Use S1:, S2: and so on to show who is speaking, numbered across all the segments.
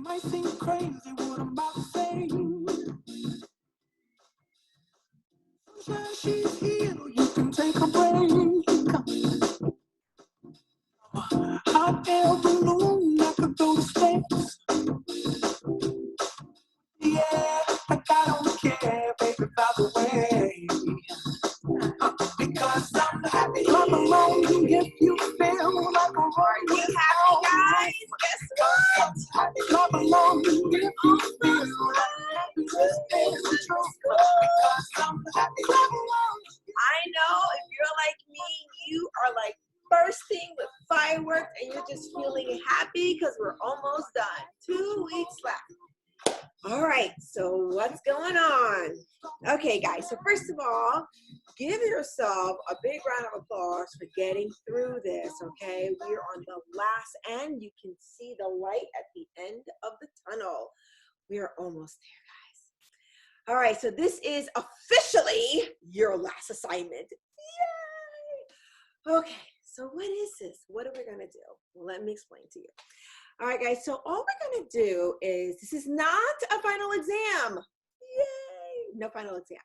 S1: might seem crazy what I'm about to say. Sunshine, she's here, you can take a break. Hot air balloon, I could go to space. Yeah, like I don't care, baby, by the way. Because I'm happy. Clap along if you feel like a rock.
S2: You happy, guys? Guess what?
S1: Clap along if you feel like happiness is the truth. Because I'm happy. Clap along.
S2: I know if you're like me, you are like bursting with fireworks and you're just feeling happy because we're almost done. 2 weeks left. All right, so what's going on? Okay, guys, so first of all, give yourself a big round of applause for getting through this, okay? We are on the last end. You can see the light at the end of the tunnel. We are almost there, guys. All right, so this is officially your last assignment. Yay! Okay, so what is this? What are we gonna do? Well, let me explain to you. All right, guys, so all we're gonna do is, this is not a final exam. Yay, no final exam.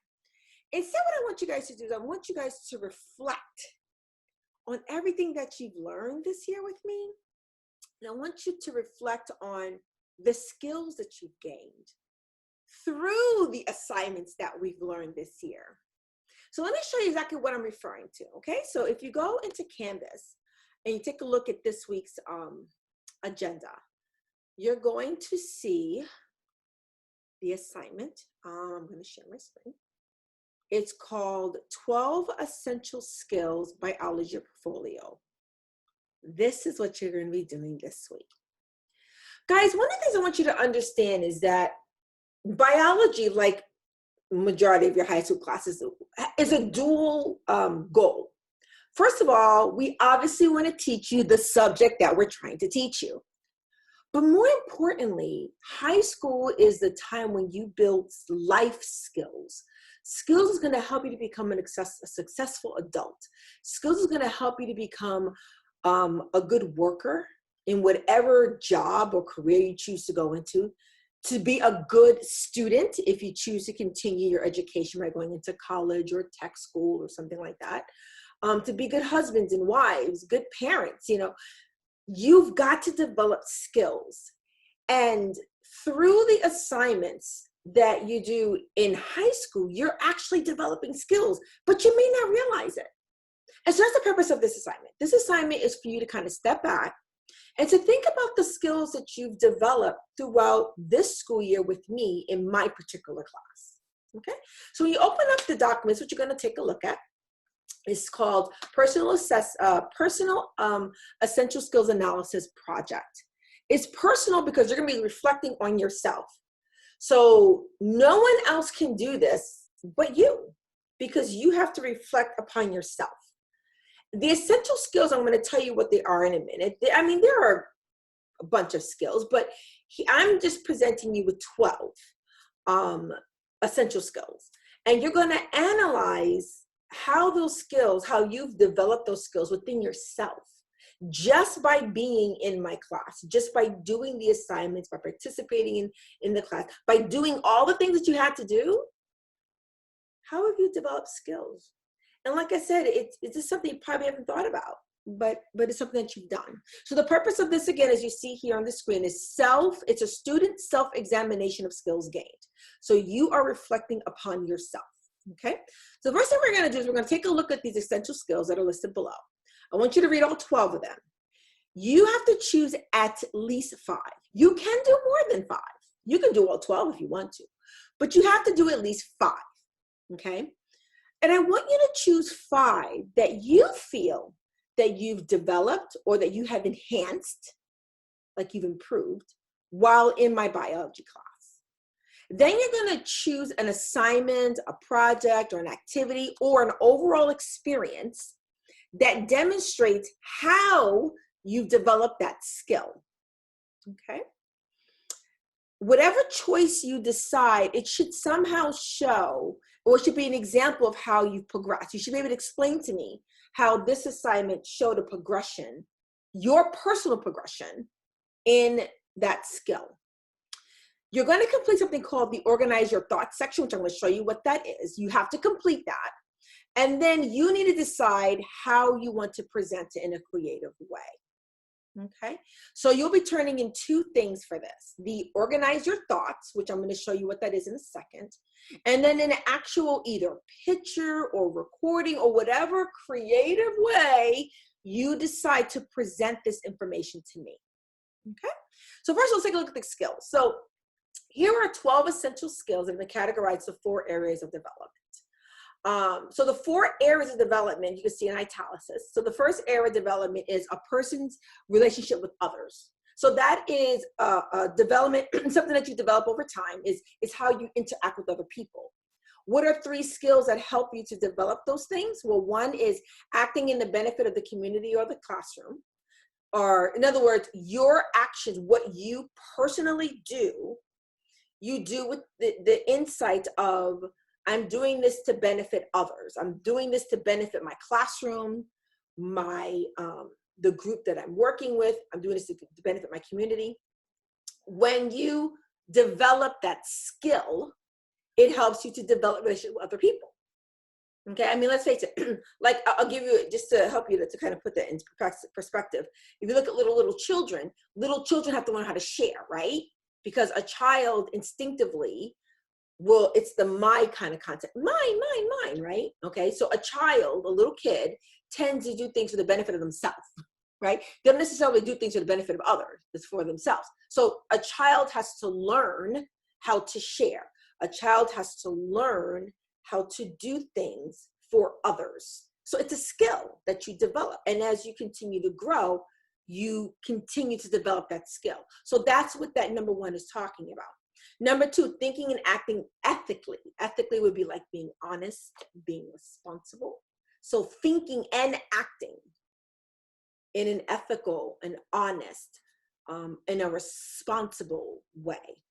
S2: Instead, what I want you guys to do is I want you guys to reflect on everything that you've learned this year with me. And I want you to reflect on the skills that you've gained through the assignments that we've learned this year. So let me show you exactly what I'm referring to, okay? So if you go into Canvas and you take a look at this week's agenda, you're going to see the assignment. I'm going to share my screen. It's called 12 Essential Skills Biology Portfolio. This is what you're going to be doing this week. Guys, one of the things I want you to understand is that biology, like majority of your high school classes, is a dual goal. First of all, we obviously want to teach you the subject that we're trying to teach you. But more importantly, high school is the time when you build life skills. Skills is going to help you to become a successful adult. Skills is going to help you to become a good worker in whatever job or career you choose to go into, to be a good student if you choose to continue your education by going into college or tech school or something like that, to be good husbands and wives, good parents. You know, you've got to develop skills. And through the assignments that you do in high school, you're actually developing skills, but you may not realize it. And so that's the purpose of this assignment. This assignment is for you to kind of step back and to think about the skills that you've developed throughout this school year with me in my particular class. Okay? So when you open up the documents, what you're going to take a look at is called Personal Essential Skills Analysis Project. It's personal because you're going to be reflecting on yourself. So no one else can do this but you, because you have to reflect upon yourself. The essential skills, I'm going to tell you what they are in a minute. I mean, there are a bunch of skills, but I'm just presenting you with 12 essential skills. And you're going to analyze how those skills, how you've developed those skills within yourself, just by being in my class, just by doing the assignments, by participating in the class, by doing all the things that you had to do. How have you developed skills? And like I said, it's just something you probably haven't thought about, but it's something that you've done. So the purpose of this, again, as you see here on the screen, is it's a student self-examination of skills gained. So you are reflecting upon yourself, okay? So the first thing we're gonna do is we're gonna take a look at these essential skills that are listed below. I want you to read all 12 of them. You have to choose at least 5. You can do more than 5. You can do all 12 if you want to, but you have to do at least 5, okay? And I want you to choose 5 that you feel that you've developed or that you have enhanced, like you've improved, while in my biology class. Then you're going to choose an assignment, a project, or an activity, or an overall experience that demonstrates how you've developed that skill, okay? Whatever choice you decide, it should somehow show, or it should be an example of how you've progressed. You should be able to explain to me how this assignment showed a progression, your personal progression in that skill, You're going to complete something called the Organize Your Thoughts section, which I'm going to show you what that is. You have to complete that. And then you need to decide how you want to present it in a creative way. Okay, so you'll be turning in 2 things for this. The Organize Your Thoughts, which I'm going to show you what that is in a second. And then an actual either picture or recording or whatever creative way you decide to present this information to me. Okay, so first let's take a look at the skills. So here are 12 essential skills that have been categorized to 4 areas of development. So the 4 areas of development you can see in italics. So the first area of development is a person's relationship with others. So that is a development, something that you develop over time is how you interact with other people. What are 3 skills that help you to develop those things? Well, one is acting in the benefit of the community or the classroom. Or in other words, your actions, what you personally do, you do with the insight of, I'm doing this to benefit others. I'm doing this to benefit my classroom, the group that I'm working with. I'm doing this to benefit my community. When you develop that skill, it helps you to develop relationships with other people. Okay, I mean, let's face it, like I'll give you, just to help you to kind of put that into perspective. If you look at little children have to learn how to share, right? Because a child instinctively it's the my kind of concept. Mine, right? Okay, so a little kid tends to do things for the benefit of themselves, right? They don't necessarily do things for the benefit of others. It's for themselves. So a child has to learn how to share. A child has to learn how to do things for others. So it's a skill that you develop. And as you continue to grow, you continue to develop that skill. So that's what that number 1 is talking about. Number 2, thinking and acting ethically. Ethically would be like being honest, being responsible. So thinking and acting in an ethical and honest, in a responsible way.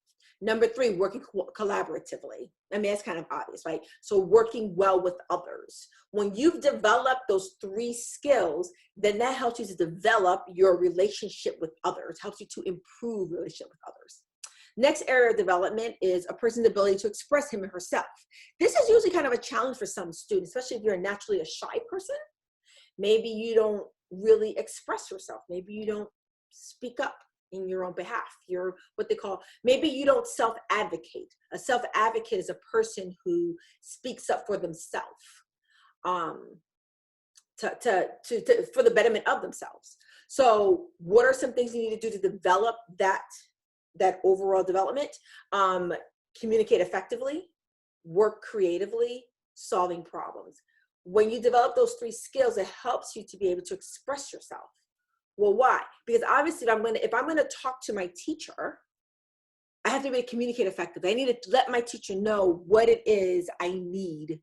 S2: Number 3, working collaboratively. I mean, that's kind of obvious, right? So working well with others. When you've developed those 3 skills, then that helps you to develop your relationship with others, helps you to improve your relationship with others. Next area of development is a person's ability to express him or herself. This is usually kind of a challenge for some students, especially if you're naturally a shy person. Maybe you don't really express yourself. Maybe you don't speak up in your own behalf. You're what they call, maybe you don't self-advocate. A self-advocate is a person who speaks up for themselves, for the betterment of themselves. So what are some things you need to do to develop that overall development? Communicate effectively, work creatively, solving problems. When you develop those 3 skills, it helps you to be able to express yourself. Well, why? Because obviously if I'm gonna talk to my teacher, I have to be able to communicate effectively. I need to let my teacher know what it is I need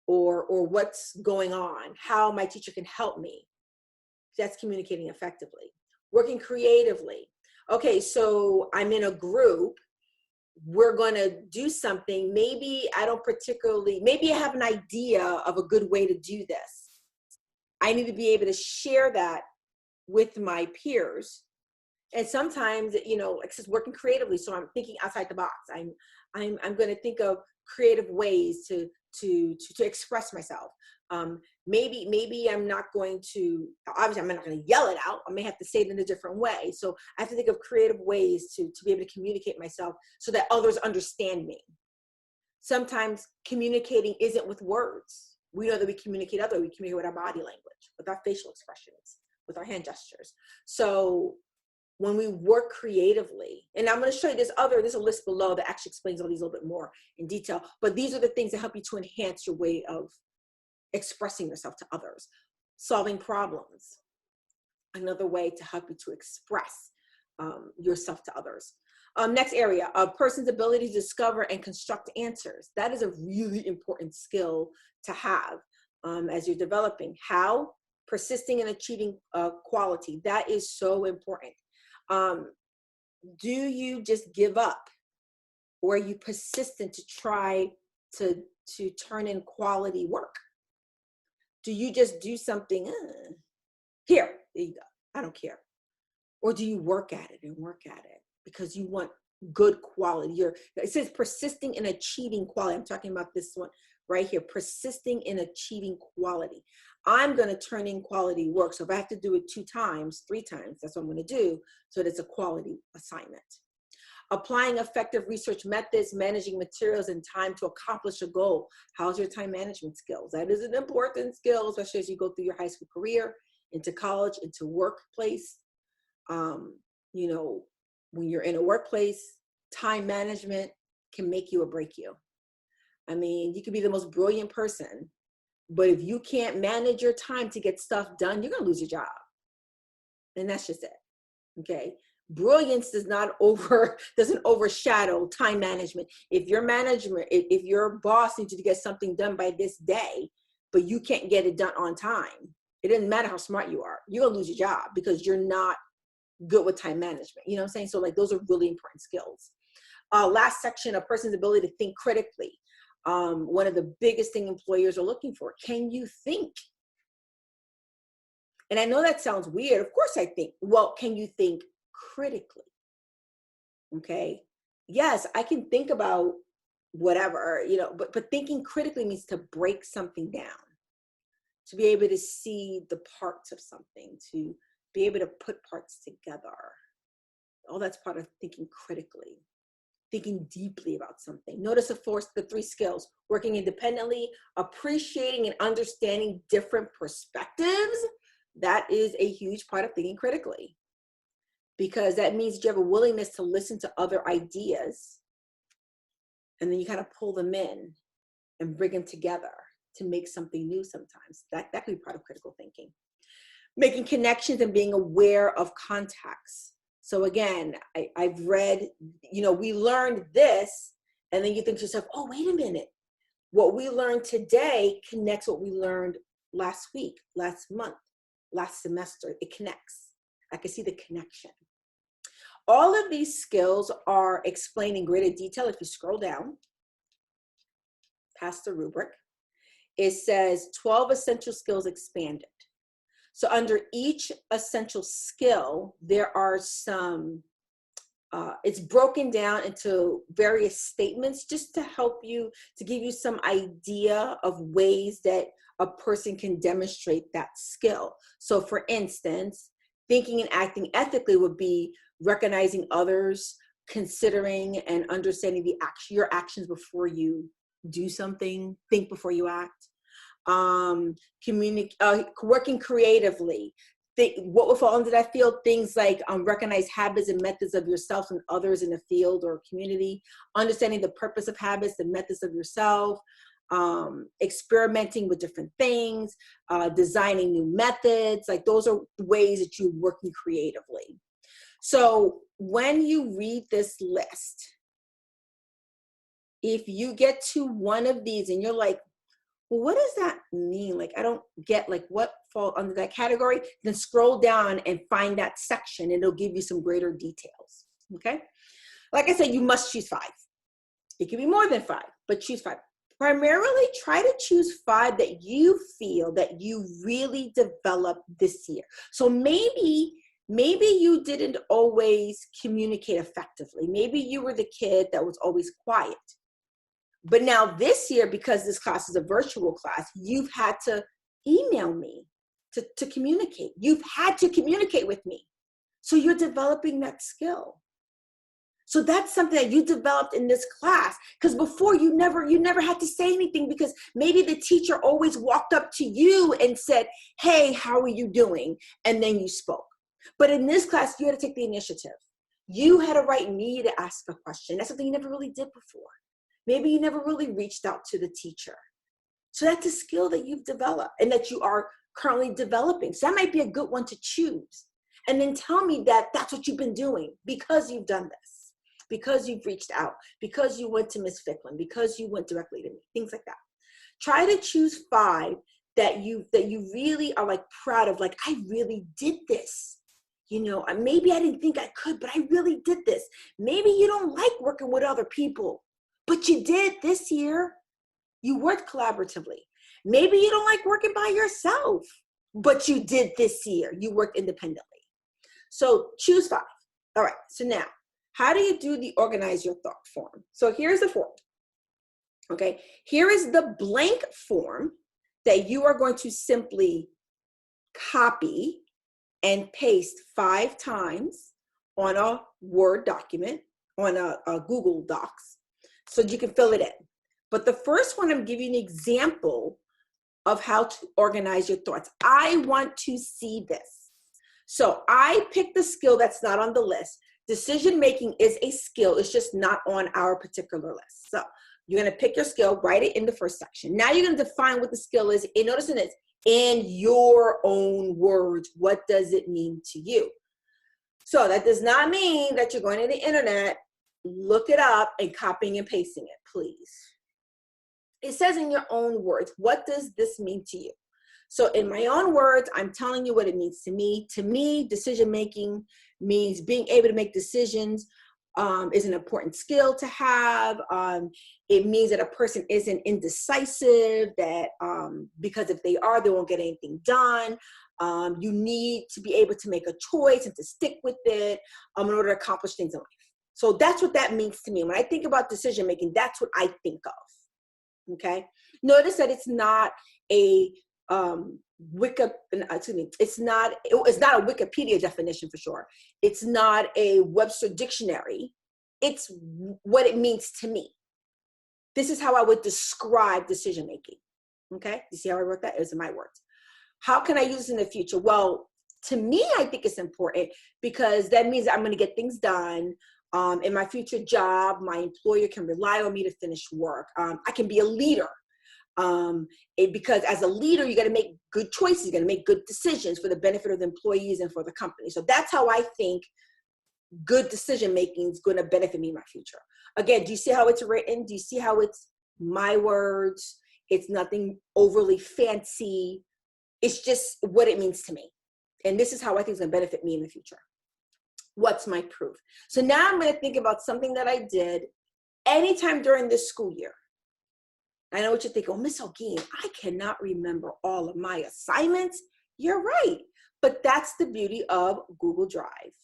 S2: or what's going on, how my teacher can help me. That's communicating effectively. Working creatively. Okay, so I'm in a group, we're gonna do something. Maybe I have an idea of a good way to do this. I need to be able to share that with my peers. And sometimes, it's just working creatively. So I'm thinking outside the box. I'm gonna think of creative ways to express myself. Maybe I'm not going to, obviously I'm not going to yell it out. I may have to say it in a different way. So I have to think of creative ways to be able to communicate myself so that others understand me. Sometimes communicating isn't with words. We know that we communicate we communicate with our body language, with our facial expressions, with our hand gestures. So when we work creatively, and I'm going to show you there's a list below that actually explains all these a little bit more in detail, but these are the things that help you to enhance your way of expressing yourself to others. Solving problems, another way to help you to express yourself to others. Next area, a person's ability to discover and construct answers. That is a really important skill to have as you're developing. How? Persisting and achieving quality. That is so important. Do you just give up, or are you persistent to try to turn in quality work? Do you just do something, here you go, I don't care? Or do you work at it because you want good quality. It says persisting in achieving quality. I'm talking about this one right here, persisting in achieving quality. I'm going to turn in quality work. So if I have to do it 2 times, 3 times, that's what I'm going to do. So that it's a quality assignment. Applying effective research methods, managing materials and time to accomplish a goal. How's your time management skills? That is an important skill, especially as you go through your high school career, into college, into workplace. You know, when you're in a workplace, time management can make you or break you. I mean, you could be the most brilliant person, but if you can't manage your time to get stuff done, you're gonna lose your job. And that's just it, okay? Brilliance doesn't overshadow time management. If your management, if your boss needs you to get something done by this day, but you can't get it done on time, it doesn't matter how smart you are, you're gonna lose your job because you're not good with time management. You know what I'm saying? So like those are really important skills. Last section, a person's ability to think critically. One of the biggest thing employers are looking for. Can you think? And I know that sounds weird. Of course I think. Well, can you think critically? Okay. Yes, I can think about whatever, you know, but thinking critically means to break something down, to be able to see the parts of something, to be able to put parts together. All that's part of thinking critically, thinking deeply about something. Notice the 3 skills: working independently, appreciating and understanding different perspectives. That is a huge part of thinking critically, because that means you have a willingness to listen to other ideas, and then you kind of pull them in and bring them together to make something new sometimes. That could be part of critical thinking. Making connections and being aware of contexts. So again, I've read, you know, we learned this, and then you think to yourself, oh, wait a minute. What we learned today connects what we learned last week, last month, last semester. It connects. I can see the connection. All of these skills are explained in greater detail. If you scroll down past the rubric, it says 12 essential skills expanded. So under each essential skill, there are some, it's broken down into various statements just to help you, to give you some idea of ways that a person can demonstrate that skill. So for instance, thinking and acting ethically would be recognizing others, considering and understanding your actions before you do something, think before you act. Working creatively. What would fall under that field? Things like recognize habits and methods of yourself and others in the field or community, understanding the purpose of habits and methods of yourself, experimenting with different things, designing new methods. Like those are ways that you're working creatively. So when you read this list, if you get to one of these and you're like, well, what does that mean? Like, I don't get like what fall under that category, then scroll down and find that section and it'll give you some greater details, okay? Like I said, you must choose 5. It can be more than 5, but choose 5. Primarily try to choose 5 that you feel that you really developed this year. So maybe you didn't always communicate effectively. Maybe you were the kid that was always quiet. But now this year, because this class is a virtual class, you've had to email me to communicate. You've had to communicate with me. So you're developing that skill. So that's something that you developed in this class, because before you never had to say anything, because maybe the teacher always walked up to you and said, hey, how are you doing? And then you spoke. But in this class, you had to take the initiative. You had to write me to ask a question. That's something you never really did before. Maybe you never really reached out to the teacher. So that's a skill that you've developed and that you are currently developing. So that might be a good one to choose. And then tell me that that's what you've been doing because you've done this, because you've reached out, because you went to Ms. Ficklin, because you went directly to me, things like that. Try to choose 5 that you really are like proud of, like, I really did this. You know, maybe I didn't think I could, but I really did this. Maybe you don't like working with other people, but you did this year. You worked collaboratively. Maybe you don't like working by yourself, but you did this year. You worked independently. So choose 5. All right, so now How do you do the organize your thought form? So here's the form. Okay, here is the blank form that you are going to simply copy and paste 5 times on a Word document, on a Google Docs, so you can fill it in. But the first one, I'm giving you an example of how to organize your thoughts. I want to see this. So I picked the skill that's not on the list. Decision making is a skill. It's just not on our particular list. So you're going to pick your skill, write it in the first section. Now you're going to define what the skill is. And notice in this, in your own words, what does it mean to you? So that does not mean that you're going to the internet, look it up and copying and pasting it, please. It says in your own words, what does this mean to you? So in my own words, I'm telling you what it means to me. To me, decision making means being able to make decisions is an important skill to have. It means that a person isn't indecisive, that because if they are, they won't get anything done. You need to be able to make a choice and to stick with it in order to accomplish things in life. So that's what that means to me. When I think about decision making, that's what I think of. Okay. Notice that it's not a it's not a Wikipedia definition for sure. It's not a Webster dictionary. It's what it means to me. This is how I would describe decision making. Okay, you see how I wrote that? It was in my words. How can I use this in the future? Well, to me, I think it's important because that means I'm going to get things done. In my future job, my employer can rely on me to finish work. I can be a leader. Because as a leader, you got to make good choices, you got to make good decisions for the benefit of the employees and for the company. So that's how I think good decision making is going to benefit me in my future. Again, do you see how it's written? Do you see how it's my words? It's nothing overly fancy. It's just what it means to me. And this is how I think it's going to benefit me in the future. What's my proof? So now I'm going to think about something that I did anytime during this school year. I know what you're thinking, oh, Miss O'Gean, I cannot remember all of my assignments. You're right. But that's the beauty of Google Drive.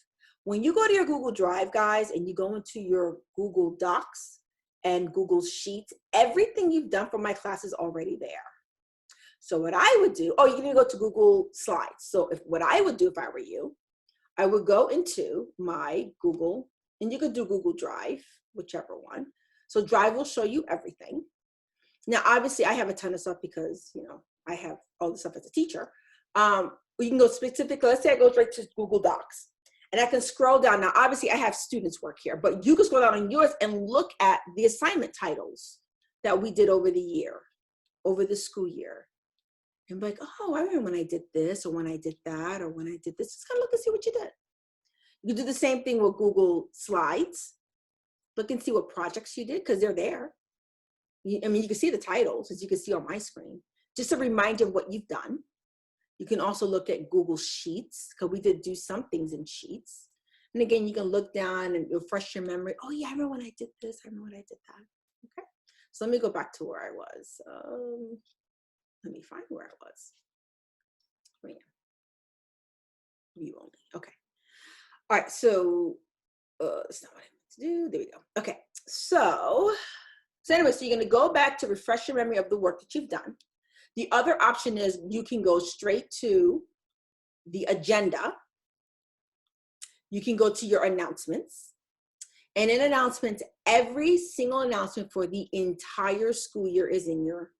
S2: When you go to your Google Drive, guys, and you go into your Google Docs and Google Sheets, everything you've done for my class is already there. So what I would do, you can even go to Google Slides. So what I would do if I were you, I would go into my Google, and you could do Google Drive, whichever one. So Drive will show you everything. Now, obviously, I have a ton of stuff because, I have all the stuff as a teacher. You can go specifically, let's say I go straight to Google Docs, and I can scroll down. Now, obviously, I have students work here, but you can scroll down on yours and look at the assignment titles that we did over the year, over the school year. And be like, oh, I remember when I did this, or when I did that, or when I did this. Just kind of look and see what you did. You do the same thing with Google Slides. Look and see what projects you did, because they're there. You can see the titles, as you can see on my screen. Just a reminder of what you've done. You can also look at Google Sheets, because we did do some things in Sheets. And again, you can look down and refresh your memory. Oh yeah, I remember when I did this. I remember when I did that. Okay. So let me go back to where I was. Let me find where I was. Where view only. Okay. All right. So that's not what I meant to do. There we go. Okay. So anyway, so you're going to go back to refresh your memory of the work that you've done. The other option is you can go straight to the agenda. You can go to your announcements. And in announcements, every single announcement for the entire school year is in your,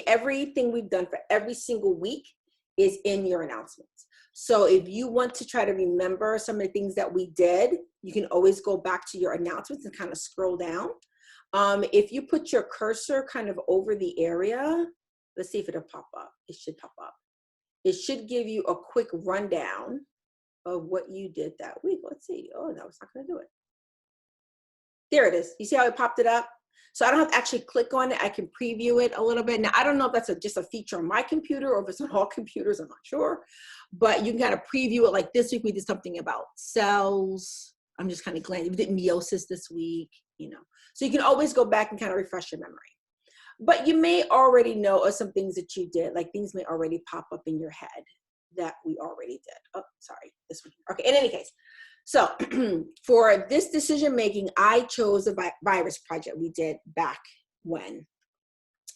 S2: everything we've done for every single week is in your announcements. So if you want to try to remember some of the things that we did, you can always go back to your announcements and kind of scroll down. If you put your cursor kind of over the area, let's see if it'll pop up. It should pop up. It should give you a quick rundown of what you did that week. Let's see. Oh, no, it's not going to do it. There it is. You see how it popped it up? So I don't have to actually click on it. I can preview it a little bit. Now, I don't know if that's just a feature on my computer or if it's on all computers. I'm not sure. But you can kind of preview it. Like this week, we did something about cells. I'm just kind of glancing. We did meiosis this week, So you can always go back and kind of refresh your memory. But you may already know of some things that you did. Like things may already pop up in your head that we already did. Oh, sorry. This one. Okay. In any case. So for this decision making, I chose a virus project we did back when.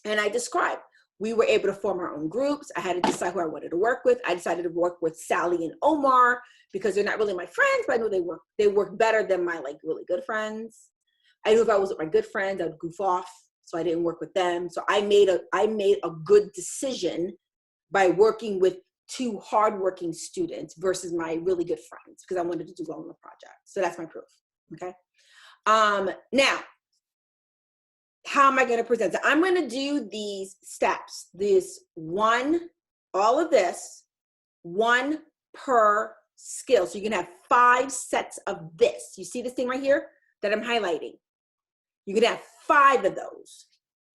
S2: And I described, we were able to form our own groups. I had to decide who I wanted to work with. I decided to work with Sally and Omar because they're not really my friends, but I knew they work better than my like really good friends. I knew if I was with my good friends, I would goof off. So I didn't work with them. So I made a good decision by working with two hardworking students versus my really good friends because I wanted to do well on the project. So that's my proof. Okay. Now, how am I going to present it? I'm going to do these steps. All of this, one per skill. So you can have 5 sets of this. You see this thing right here that I'm highlighting? You can have 5 of those,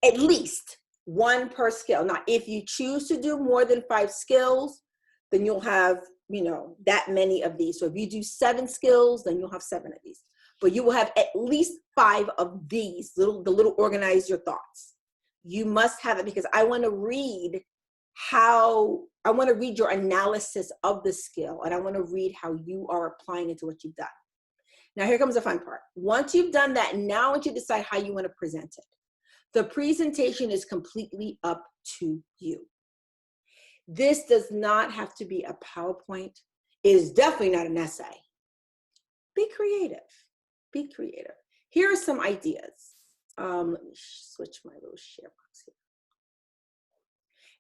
S2: at least 1 per skill. Now, if you choose to do more than 5 skills, then you'll have, that many of these. So if you do 7 skills, then you'll have 7 of these. But you will have at least 5 of these, the little organize your thoughts. You must have it because I want to read your analysis of the skill, and I want to read how you are applying it to what you've done. Now here comes the fun part. Once you've done that, now I want you to decide how you want to present it. The presentation is completely up to you. This does not have to be a PowerPoint. It is definitely not an essay. Be creative. Be creative. Here are some ideas. Let me switch my little share box here.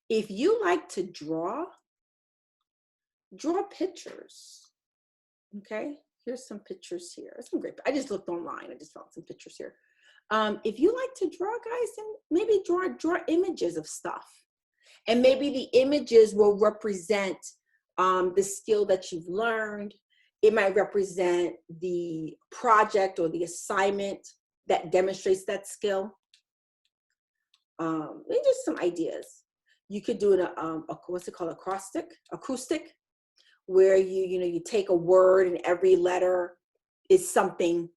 S2: If you like to draw pictures. Okay, here's some pictures here. Some great. I just looked online. I just found some pictures here. If you like to draw, guys, then maybe draw images of stuff, and maybe the images will represent the skill that you've learned. It might represent the project or the assignment that demonstrates that skill. Maybe just some ideas. You could do what's it called, acoustic, where you take a word and every letter is something.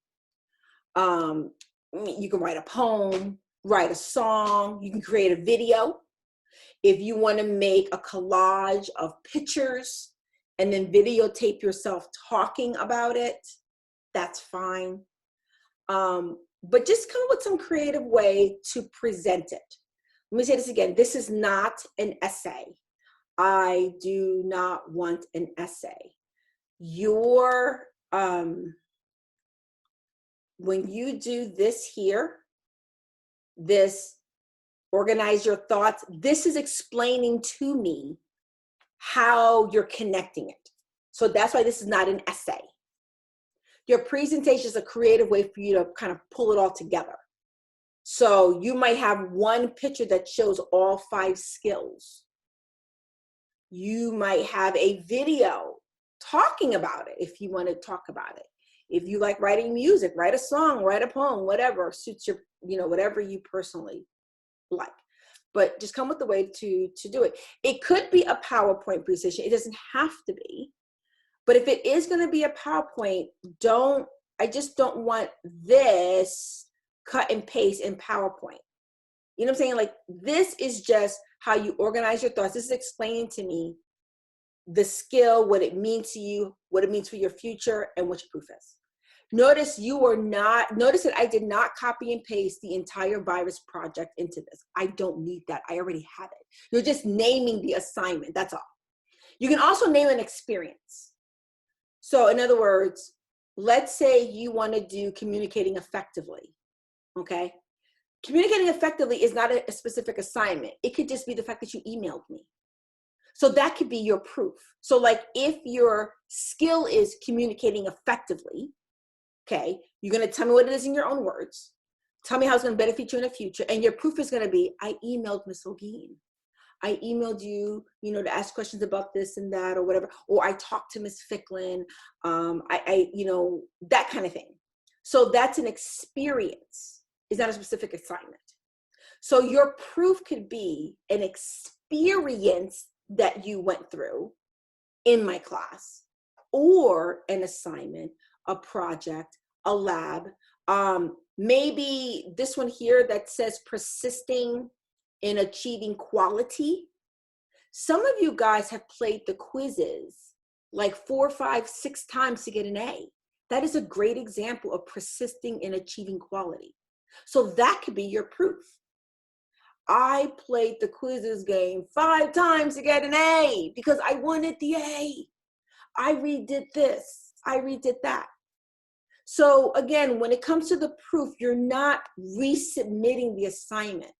S2: You can write a poem, write a song. You can create a video. If you want to make a collage of pictures and then videotape yourself talking about it, that's fine. But just come up with some creative way to present it. Let me say this again. This is not an essay. I do not want an essay. When you do this here, this organize your thoughts, this is explaining to me how you're connecting it. So that's why this is not an essay. Your presentation is a creative way for you to kind of pull it all together. So you might have one picture that shows all 5 skills. You might have a video talking about it if you want to talk about it. If you like writing music, write a song, write a poem, whatever suits your, whatever you personally like. But just come with the way to do it. It could be a PowerPoint presentation. It doesn't have to be. But if it is going to be a PowerPoint, I just don't want this cut and paste in PowerPoint. You know what I'm saying? Like, this is just how you organize your thoughts. This is explaining to me the skill, what it means to you, what it means for your future, and what your proof is. Notice that I did not copy and paste the entire virus project into this. I don't need that. I already have it. You're just naming the assignment. That's all. You can also name an experience. So in other words, let's say you want to do communicating effectively. Okay. Communicating effectively is not a specific assignment. It could just be the fact that you emailed me. So that could be your proof. So like if your skill is communicating effectively, okay, you're going to tell me what it is in your own words. Tell me how it's going to benefit you in the future. And your proof is going to be, I emailed Ms. Ogeen. I emailed you, to ask questions about this and that or whatever. Or I talked to Ms. Ficklin. That kind of thing. So that's an experience. It's not a specific assignment. So your proof could be an experience that you went through in my class, or an assignment, a project, a lab. Maybe this one here that says persisting in achieving quality. Some of you guys have played the quizzes like 4, 5, 6 times to get an A. That is a great example of persisting in achieving quality. So that could be your proof. I played the quizzes game 5 times to get an A because I wanted the A. I redid this, I redid that. So again, when it comes to the proof, you're not resubmitting the assignment.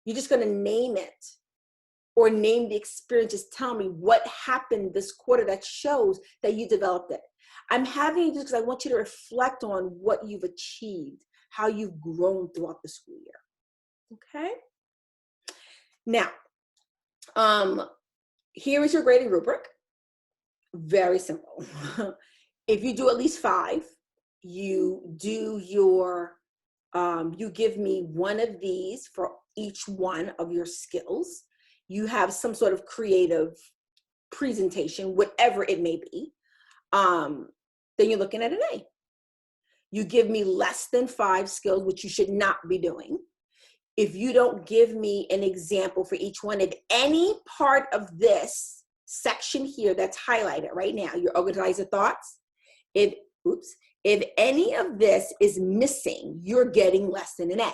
S2: You're just gonna name it or name the experience. Just tell me what happened this quarter that shows that you developed it. I'm having you do this because I want you to reflect on what you've achieved, how you've grown throughout the school year, okay? Now, here is your grading rubric. Very simple. If you do at least 5, you do your, you give me one of these for each one of your skills. You have some sort of creative presentation, whatever it may be. Then you're looking at an A. You give me less than 5 skills, which you should not be doing. If you don't give me an example for each one, if any part of this section here that's highlighted right now, your organizer thoughts, if any of this is missing, you're getting less than an A.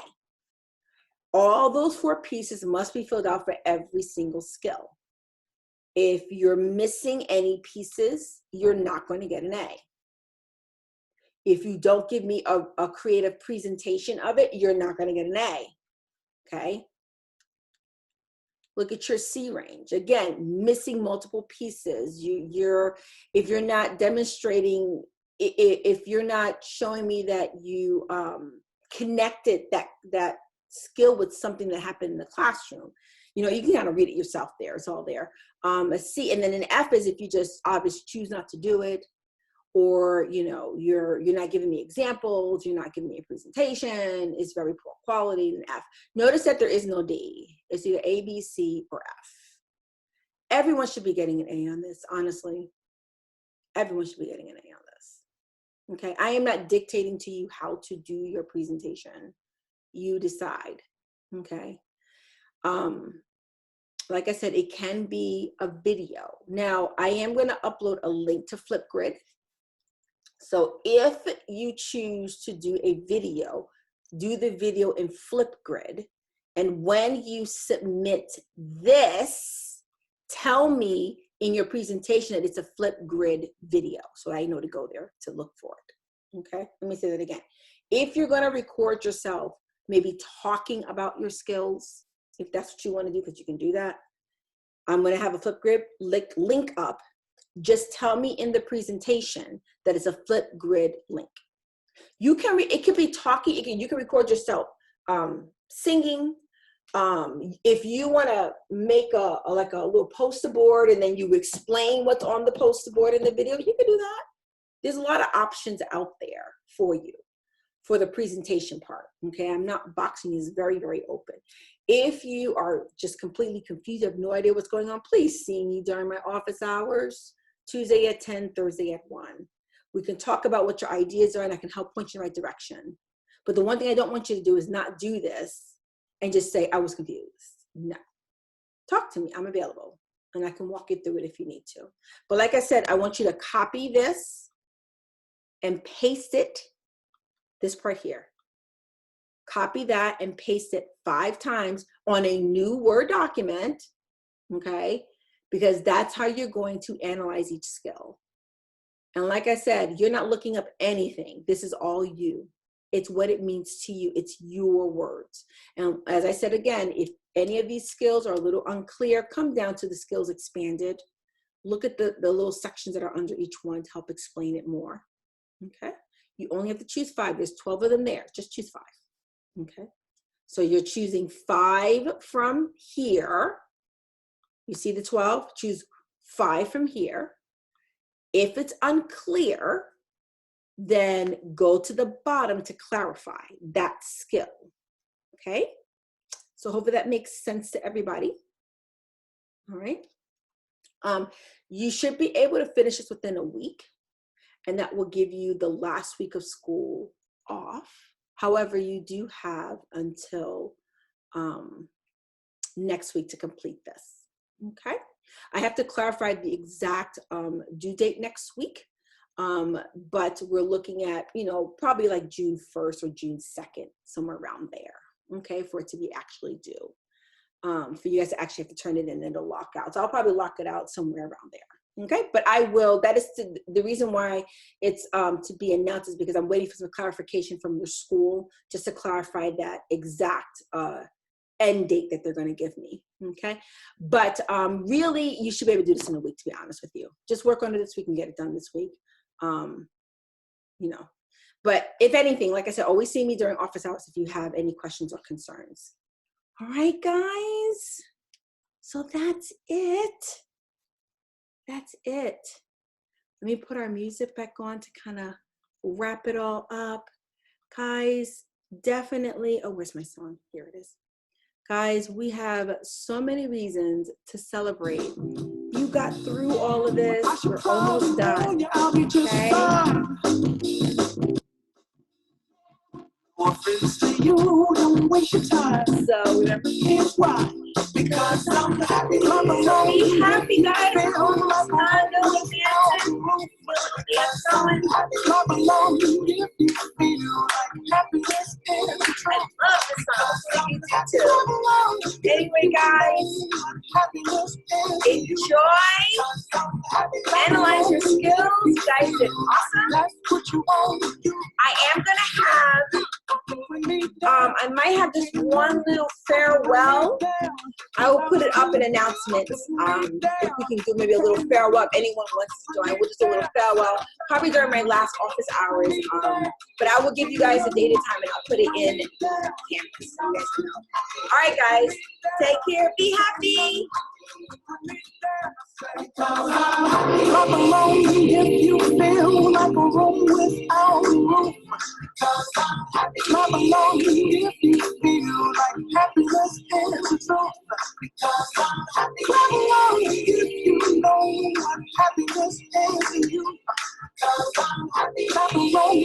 S2: All those 4 pieces must be filled out for every single skill. If you're missing any pieces, you're not going to get an A. If you don't give me a creative presentation of it, you're not going to get an A. Okay? Look at your C range. Again, missing multiple pieces. If you're not demonstrating, if you're not showing me that you connected that skill with something that happened in the classroom, you know, you can kind of read it yourself there. It's all there. A C, and then an F is if you just obviously choose not to do it, or you know, you're not giving me examples, you're not giving me a presentation, it's very poor quality. An F. Notice that there is no D. It's either A, B, C, or F. Everyone should be getting an A on this, honestly. Everyone should be getting an A on this. Okay, I am not dictating to you how to do your presentation. You decide. Okay. Like I said, it can be a video. Now, I am going to upload a link to Flipgrid. So if you choose to do a video, do the video in Flipgrid. And when you submit this, tell me in your presentation that it's a Flipgrid video, so I know to go there to look for it. Okay, let me say that again. If you're going to record yourself, maybe talking about your skills, if that's what you want to do, because you can do that, I'm going to have a Flipgrid link up. Just tell me in the presentation that it's a Flipgrid link. You can, it could be talking, you can record yourself singing. If you want to make a little poster board and then you explain what's on the poster board in the video, you can do that. There's a lot of options out there for you for the presentation part. Okay, I'm not boxing, is very, very open. If you are just completely confused, have no idea what's going on, please see me during my office hours, Tuesday at 10, Thursday at 1. We can talk about what your ideas are and I can help point you in the right direction. But the one thing I don't want you to do is not do this and just say, I was confused. No. Talk to me, I'm available. And I can walk you through it if you need to. But like I said, I want you to copy this and paste it, this part here. Copy that and paste it 5 times on a new Word document, okay? Because that's how you're going to analyze each skill. And like I said, you're not looking up anything. This is all you. It's what it means to you. It's your words. And as I said again, if any of these skills are a little unclear, come down to the skills expanded. Look at the little sections that are under each one to help explain it more, okay? You only have to choose 5. There's 12 of them there. Just choose 5. Okay, so you're choosing 5 from here. You see the 12? Choose 5 from here. If it's unclear, then go to the bottom to clarify that skill. Okay, so hopefully that makes sense to everybody. All right, you should be able to finish this within a week, and that will give you the last week of school off. However, you do have until next week to complete this, okay? I have to clarify the exact due date next week. But we're looking at, you know, probably like June 1st or June 2nd, somewhere around there, okay, for it to be actually due. For you guys to actually have to turn it in and it'll lock out. So I'll probably lock it out somewhere around there, okay? But I will, that is the reason why it's to be announced is because I'm waiting for some clarification from your school just to clarify that exact end date that they're going to give me, okay? But really, you should be able to do this in a week, to be honest with you. Just work on it this week and get it done this week. You know, but if anything, like I said, always see me during office hours if you have any questions or concerns. All right, guys. So that's it. That's it. Let me put our music back on to kind of wrap it all up. Guys, definitely, oh, where's my song? Here it is. Guys, we have so many reasons to celebrate. You got through all of this. We're almost done. Okay?
S1: Don't waste your time.
S2: So remember,
S1: Here's why. Because I'm happy.
S2: Be happy, guys. I know we
S1: Clap along if you feel like happiness is the truth.
S2: I love this song. Anyway, guys, enjoy. Analyze your skills. You guys did awesome.
S1: That's what you want to do.
S2: I am gonna have. I might have just one little farewell. I will put it up in announcements. If we can do maybe a little farewell, if anyone wants to join, we'll just do a little farewell, probably during my last office hours. But I will give you guys a date and time, and I'll put it in campus. So you guys know. All right, guys, take care. Be happy.
S1: Clap along if you feel like a room without a roof. Clap along if you feel like happiness is the truth. Clap along if you know what happiness is to you. Clap along